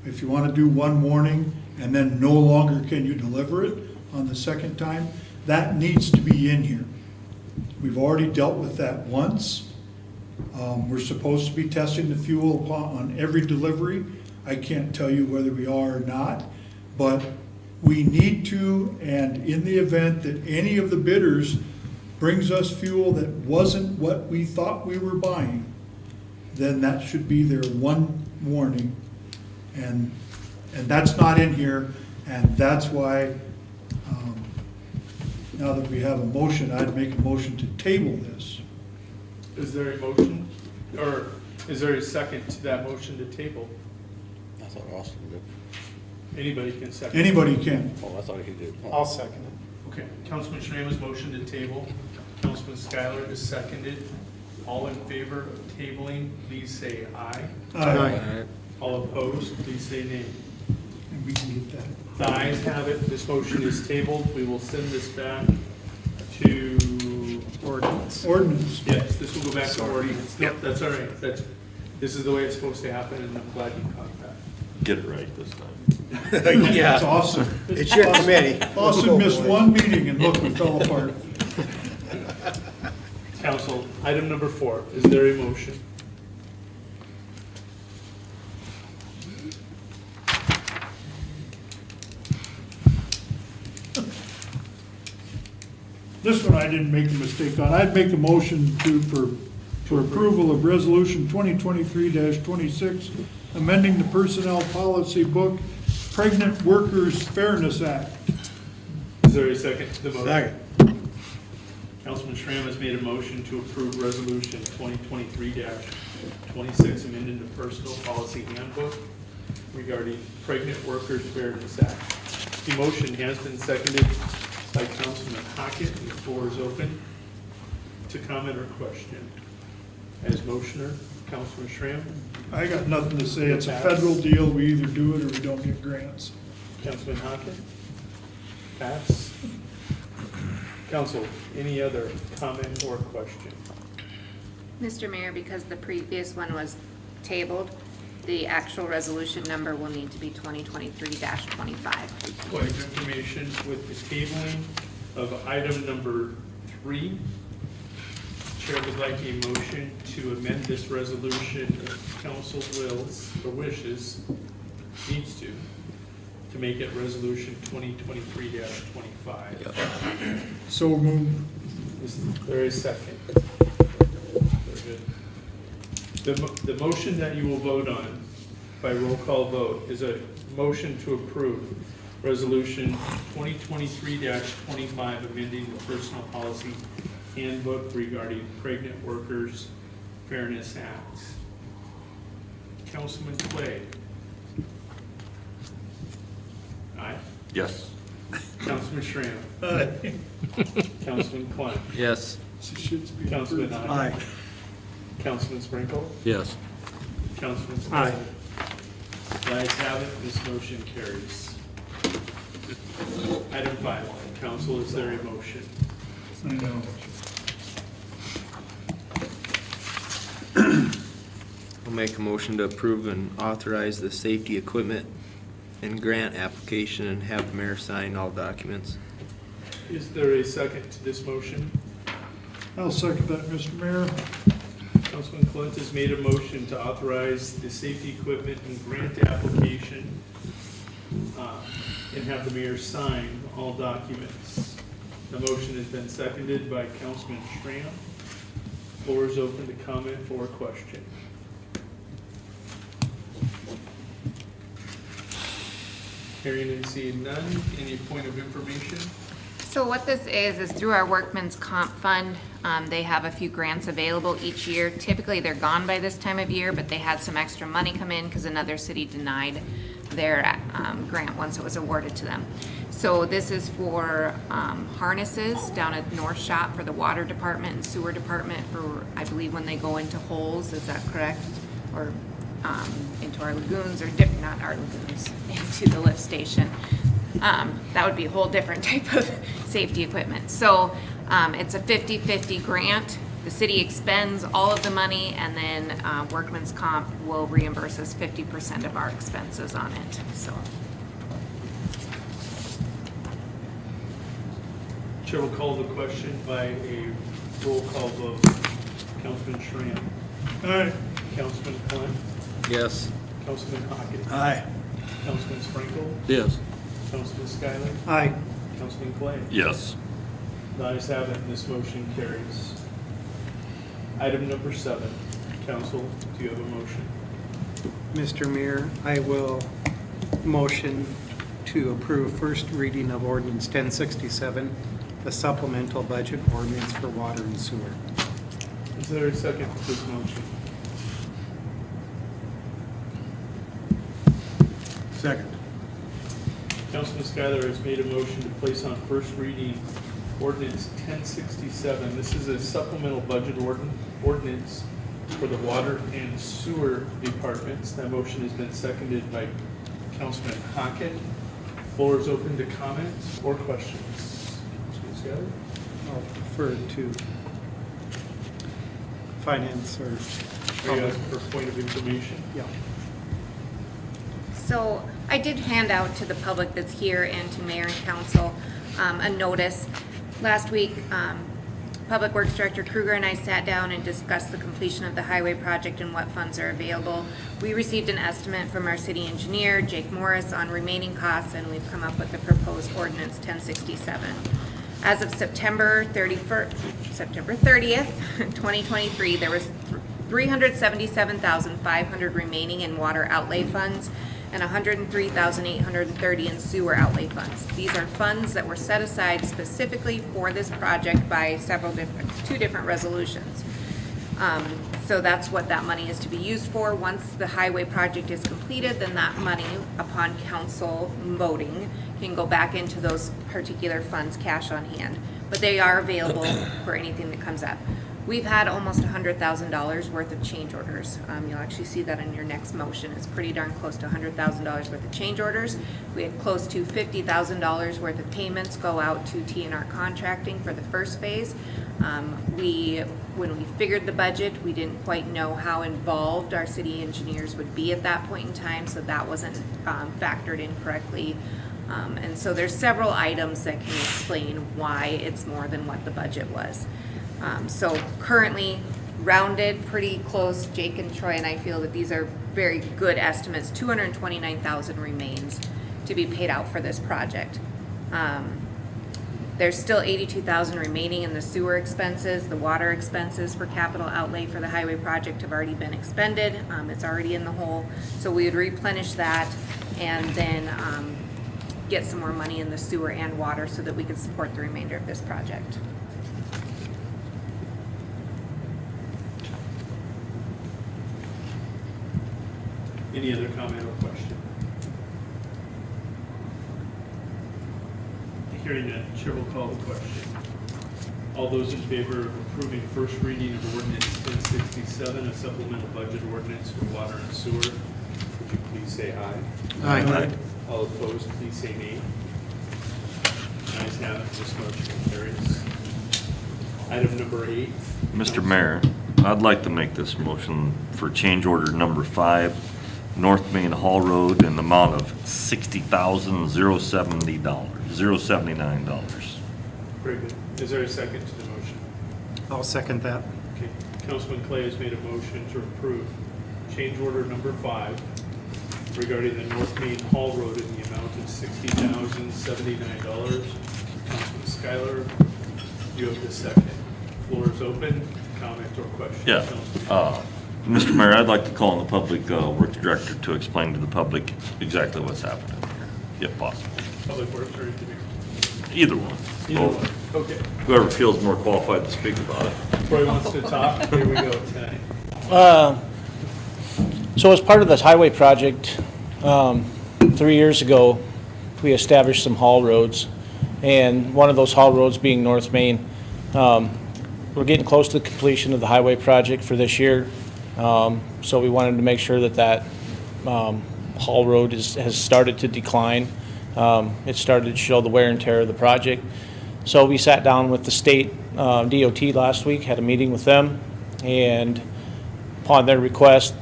If you want to do one warning and then no longer can you deliver it on the second time, that needs to be in here. We've already dealt with that once. We're supposed to be testing the fuel on every delivery. I can't tell you whether we are or not, but we need to, and in the event that any of the bidders brings us fuel that wasn't what we thought we were buying, then that should be their one warning. And that's not in here, and that's why, now that we have a motion, I'd make a motion to table this. Is there a motion, or is there a second to that motion to table? I thought Austin did. Anybody can second. Anybody can. Oh, I thought he did. Oh. I'll second it. Okay, Councilman Schramm has motioned to table. Councilman Schuyler has seconded. All in favor of tabling, please say aye. Aye. All opposed, please say nay. And we can get that. The ayes have it, this motion is tabled. We will send this back to, Ordinance. Ordinance. yes, this will go back to ordinance. No, that's all right. This is the way it's supposed to happen, and I'm glad you caught that. Get it right this time. That's awesome. It's your committee. Austin missed one meeting and look, we fell apart. Council, item number 4, is there a motion? This one I didn't make a mistake on. I'd make a motion for approval of Resolution 2023-26, amending the Personnel Policy Book, Pregnant Workers Fairness Act. Is there a second to the motion? Councilman Schramm has made a motion to approve Resolution 2023-26, amending the Personnel Policy Handbook regarding Pregnant Workers Fairness Act. The motion has been seconded by Councilman Hockett. The floor is open to comment or question. As motioner, Councilman Schramm. I got nothing to say. It's a federal deal. We either do it or we don't get grants. Councilman Hockett? Pass. Council, any other comment or question? Mr. Mayor, because the previous one was tabled, the actual resolution number will need to be 2023-25. Point of information with the tabling of item number 3. Chair would like a motion to amend this resolution if council wills or wishes, needs to make it resolution 2023-25. So moved. Is there a second? Very good. The motion that you will vote on by roll call vote is a motion to approve resolution 2023-25, amending the personal policy handbook regarding pregnant workers fairness act. Councilman Clay. Aye. Yes. Councilman Schramm. Councilman Klein. Yes. Councilman Aye. Aye. Councilman Sprinkle. Yes. Councilman Aye. Scarlett. The ayes have it, this motion carries. Item 5, council, is there a motion? No. I'll make a motion to approve and authorize the safety equipment and grant application and have the mayor sign all documents. Is there a second to this motion? I'll second that, Mr. Mayor. Councilman Clint has made a motion to authorize the safety equipment and grant application and have the mayor sign all documents. The motion has been seconded by Councilman Schramm. Floor is open to comment or question. Hearing and seeing none, any point of information? So what this is through our Workman's Comp Fund. They have a few grants available each year. Typically, they're gone by this time of year, but they had some extra money come in because another city denied their grant once it was awarded to them. So this is for harnesses down at North Shop for the water department and sewer department for, I believe, when they go into holes, is that correct? Or into our lagoons, or not our lagoons, into the lift station. That would be a whole different type of safety equipment. So it's a 50-50 grant. The city expends all of the money, and then Workman's Comp will reimburse us 50% of our expenses on it, so. Chair will call the question by a roll call vote. Councilman Schramm. Aye. Councilman Klein. Yes. Councilman Hawkins. Aye. Councilman Sprinkle. Yes. Councilman Schuyler. Aye. Councilman Clay. Yes. The ayes have it, and this motion carries. Item number 7. Council, do you have a motion? Mr. Mayor, I will motion to approve first reading of ordinance 1067, the supplemental budget ordinance for water and sewer. Is there a second to this motion? Second. Councilman Schuyler has made a motion to place on first reading ordinance 1067. This is a supplemental budget ordinance for the water and sewer departments. That motion has been seconded by Councilman Hockett. Floor is open to comments or questions. Councilman Schuyler? I'll defer to finance or. Are you asking for a point of information? Yeah. So I did hand out to the public that's here and to mayor and council a notice. Last week, Public Works Director Kruger and I sat down and discussed the completion of the highway project and what funds are available. We received an estimate from our city engineer, Jake Morris, on remaining costs, and we've come up with the proposed ordinance 1067. As of September 30th, 2023, there was $377,500 remaining in water outlay funds and $103,830 in sewer outlay funds. These are funds that were set aside specifically for this project by two different resolutions. So that's what that money is to be used for. Once the highway project is completed, then that money, upon council voting, can go back into those particular funds, cash on hand. But they are available for anything that comes up. We've had almost $100,000 worth of change orders. You'll actually see that in your next motion. It's pretty darn close to $100,000 worth of change orders. We had close to $50,000 worth of payments go out to TNR Contracting for the first phase. When we figured the budget, we didn't quite know how involved our city engineers would be at that point in time, so that wasn't factored in correctly. And so there's several items that can explain why it's more than what the budget was. So currently, rounded, pretty close, Jake and Troy and I feel that these are very good estimates. $229,000 remains to be paid out for this project. There's still $82,000 remaining in the sewer expenses. The water expenses for capital outlay for the highway project have already been expended. It's already in the hole. So we would replenish that and then get some more money in the sewer and water so that we could support the remainder of this project. Any other comment or question? Hearing none, Chair will call the question. All those in favor of approving first reading of ordinance 1067, a supplemental budget ordinance for water and sewer, would you please say aye? Aye. All opposed, please say nay. Ayes have it, this motion carries. Item number 8. Mr. Mayor, I'd like to make this motion for change order number 5, North Main Hall Road, in the amount of $60,079. Very good. Is there a second to the motion? I'll second that. Okay. Councilman Clay has made a motion to approve change order number 5 regarding the North Main Hall Road in the amount of $60,079. Councilman Schuyler, you have the second. Floor is open. Comment or question? Yeah. Mr. Mayor, I'd like to call on the Public Works Director to explain to the public exactly what's happening here, if possible. Public Works or engineer? Either one. Either Both. one. Okay. Whoever feels more qualified to speak about it. Troy wants to talk. Here we go tonight. So as part of this highway project, 3 years ago, we established some haul roads, and one of those haul roads being North Main. We're getting close to the completion of the highway project for this year, so we wanted to make sure that haul road has started to decline. It started to show the wear and tear of the project. So we sat down with the state DOT last week, had a meeting with them, and upon their request,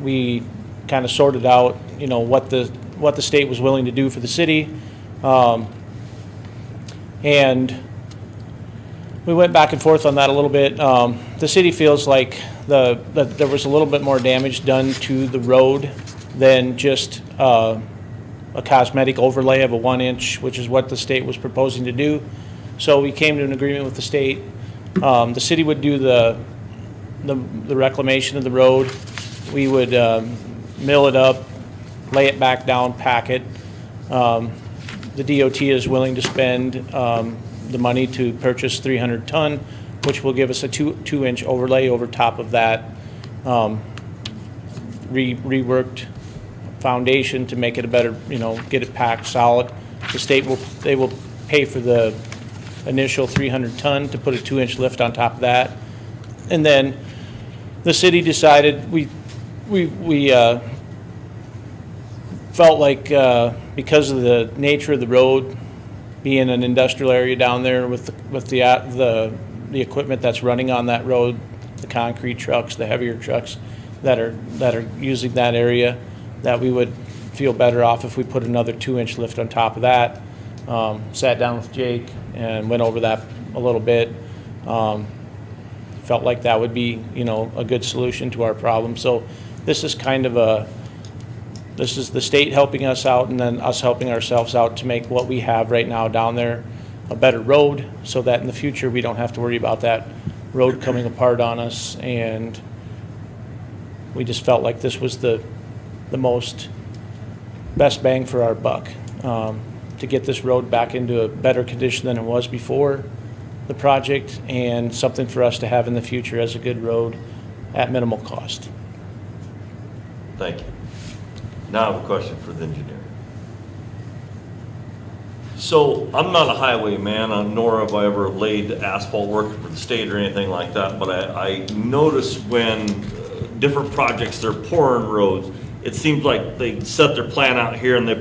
we kind of sorted out, what the state was willing to do for the city. And we went back and forth on that a little bit. The city feels like that there was a little bit more damage done to the road than just a cosmetic overlay of a 1-inch, which is what the state was proposing to do. So we came to an agreement with the state. The city would do the reclamation of the road. We would mill it up, lay it back down, pack it. The DOT is willing to spend the money to purchase 300 ton, which will give us a 2-inch overlay over top of that reworked foundation to make it a better, get it packed solid. The state will pay for the initial 300 ton to put a 2-inch lift on top of that. And then the city decided we felt like because of the nature of the road, being an industrial area down there with the equipment that's running on that road, the concrete trucks, the heavier trucks that are using that area, that we would feel better off if we put another 2-inch lift on top of that. Sat down with Jake and went over that a little bit. Felt like that would be, a good solution to our problem. So this is this is the state helping us out and then us helping ourselves out to make what we have right now down there a better road, so that in the future we don't have to worry about that road coming apart on us. And we just felt like this was the best bang for our buck, to get this road back into a better condition than it was before the project, and something for us to have in the future as a good road at minimal cost. Thank you. Now I have a question for the engineer. So I'm not a highwayman, nor have I ever laid asphalt work for the state or anything like that, but I notice when different projects, they're pouring roads, it seems like they set their plan out here and they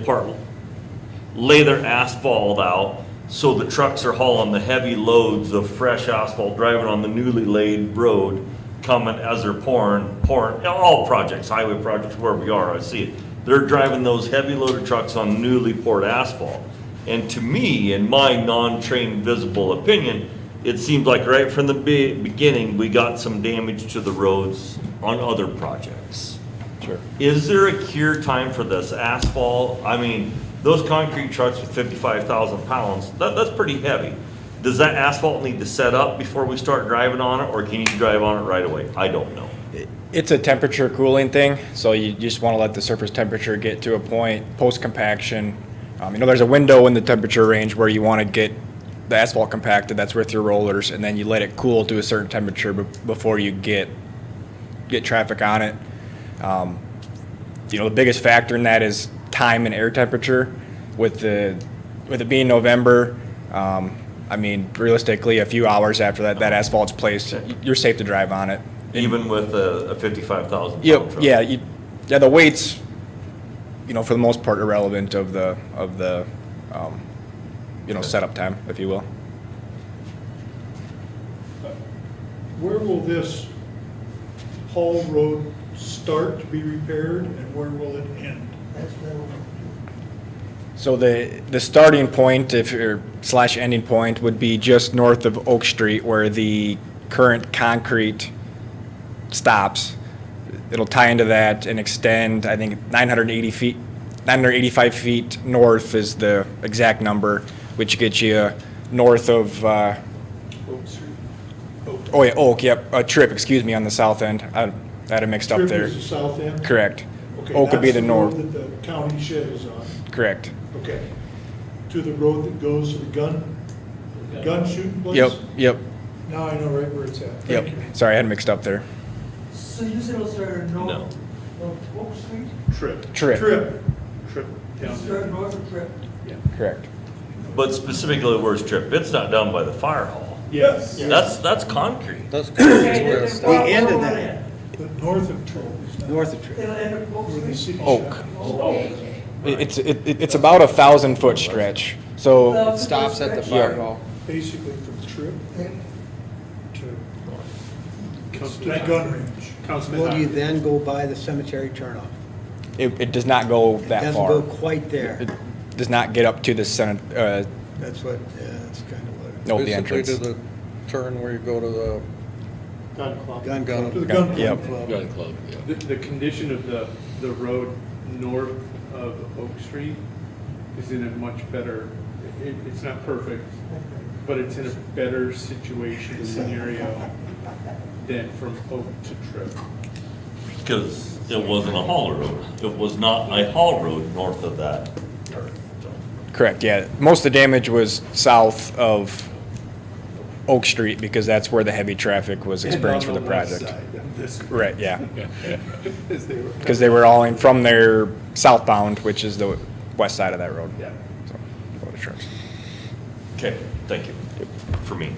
lay their asphalt out So the trucks are hauling the heavy loads of fresh asphalt, driving on the newly laid road, coming as they're pouring, all projects, highway projects, where we are, I see it. They're driving those heavy loaded trucks on newly poured asphalt. And to me, in my non-trained visible opinion, it seems like right from the beginning, we got some damage to the roads on other projects. Sure. Is there a cure time for this asphalt? I mean, those concrete trucks with 55,000 pounds, that's pretty heavy. Does that asphalt need to set up before we start driving on it, or can you drive on it right away? I don't know. It's a temperature cooling thing, so you just want to let the surface temperature get to a point post-compaction. There's a window in the temperature range where you want to get the asphalt compacted, that's with your rollers, and then you let it cool to a certain temperature before you get traffic on it. The biggest factor in that is time and air temperature. With it being November, realistically, a few hours after that asphalt's placed, you're safe to drive on it. Even with a 55,000 pound Yep, truck? yeah, the weights, for the most part, irrelevant of the setup time, if you will. Where will this Hall Road start to be repaired, and where will it end? So the starting point, slash ending point, would be just north of Oak Street, where the current concrete stops. It'll tie into that and extend, I think, 985 feet north is the exact number, which gets you north of, Oak Street. oh yeah, Oak, yep, Tripp, excuse me, on the south end. I had it mixed up Tripp there. is the south end? Correct. Okay, Oak would be that's the north. road that the county shed is on. Correct. Okay. To the road that goes to the gun shooting place? Yep. Now I know right where it's at. Yep. Thank you. Sorry, I had it mixed up there. So you said it'll start No. north of Oak Street? Trip. Trip. Trip down Start there. north of Trip? Correct. But specifically, where's Trip? It's not down by the fire hall. Yes. That's concrete. That's Okay, then The end of where that. But north of Tripp is not. North of Trip. It'll end up Oak Where the Street? city Oak. shop It's about 1,000-foot stretch. So It stops at the fire hall. is. Basically from Tripp to the Councilman gun range. Councilman Will you Hockey. then go by the cemetery turnoff? It does not go that Doesn't far. go quite there. It does not get up to the Senate, That's what, that's kind of what. no, the Basically entrance. to the turn where you go to the Gun club. Gun gun. To the gun Yep. club. Gun club, yeah. The condition of the road north of Oak Street is in a much better, it's not perfect, but it's in a better situation scenario than from Oak to Trip. Because it wasn't a haul road. It was not a haul road north of that. Correct, yeah. Most of the damage was south of Oak Street because that's where the heavy traffic was experienced for the project. Right, yeah. Because they were all in from their southbound, which is the west side of that road. Yeah. So, go to church. Okay, thank you. For me.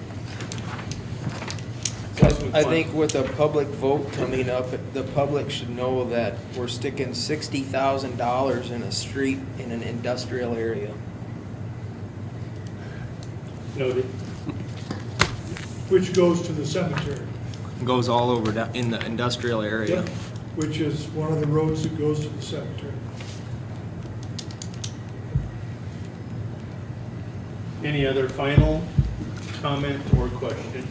I think with a public vote coming up, the public should know that we're sticking $60,000 in a street in an industrial area. Noted. Which goes to the cemetery. Goes all over in the industrial area. Yep. Which is one of the roads that goes to the cemetery. Any other final comment or question?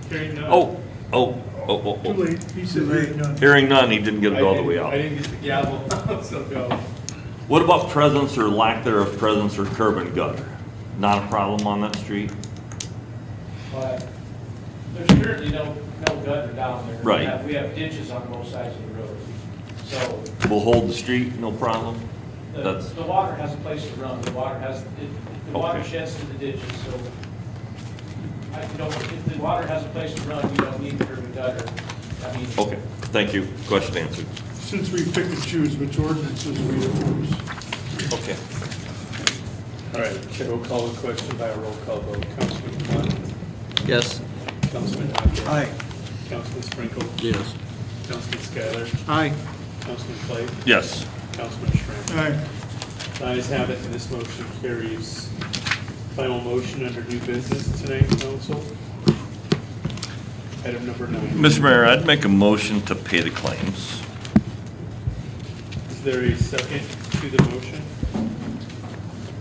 Hearing none. Oh. Too late. He said hearing none. Hearing none, he didn't get it all the way I out. didn't get the gavel, so go. What about presence or lack thereof presence or curb and gutter? Not a problem on that street? But there's currently no gutter down there. Right. We have ditches on both sides of the road. So Will hold the street, no problem? That's, the water has a place to run. The water sheds to the ditches, so if the water has a place to run, you don't need curb and gutter. okay, thank you. Question answered. Since we pick and choose which ordinances we enforce. Okay. All right, we'll call the question by a roll call vote. Councilman Klein. Yes. Councilman Hockey. Aye. Councilman Sprinkle. Yes. Councilman Skylar. Aye. Councilman Clay. Yes. Councilman Schram. All right. The ayes have it, and this motion carries. Final motion under new business tonight, council. Item number 9. Mr. Mayor, I'd make a motion to pay the claims. Is there a second to the motion?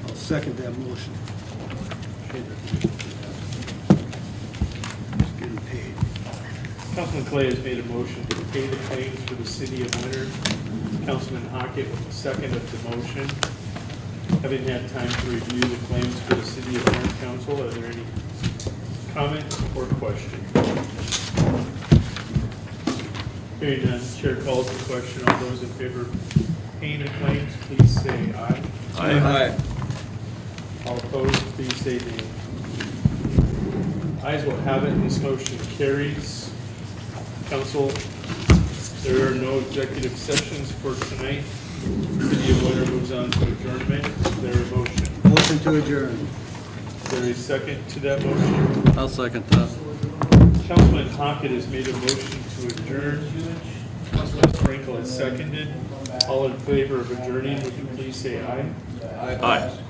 I'll second that motion. It's getting paid. Councilman Clay has made a motion to pay the claims for the city of Winter. Councilman Hockett with the second of the motion. Having had time to review the claims for the city of Winter, council, are there any comments or questions? Hearing none, chair calls the question. All those in favor of paying the claims, please say aye. Aye. All opposed, please say nay. Ayes will have it, this motion carries. Council, there are no executive sessions for tonight. City of Winter moves on to adjournment. Is there a motion? Motion to adjourn. Is there a second to that motion? I'll second that. Councilman Hockett has made a motion to adjourn. Councilman Sprinkle has seconded. All in favor of adjourning, would you please say aye?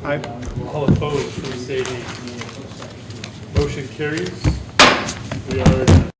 Aye. All opposed, please say nay. Motion carries. We are adjourned.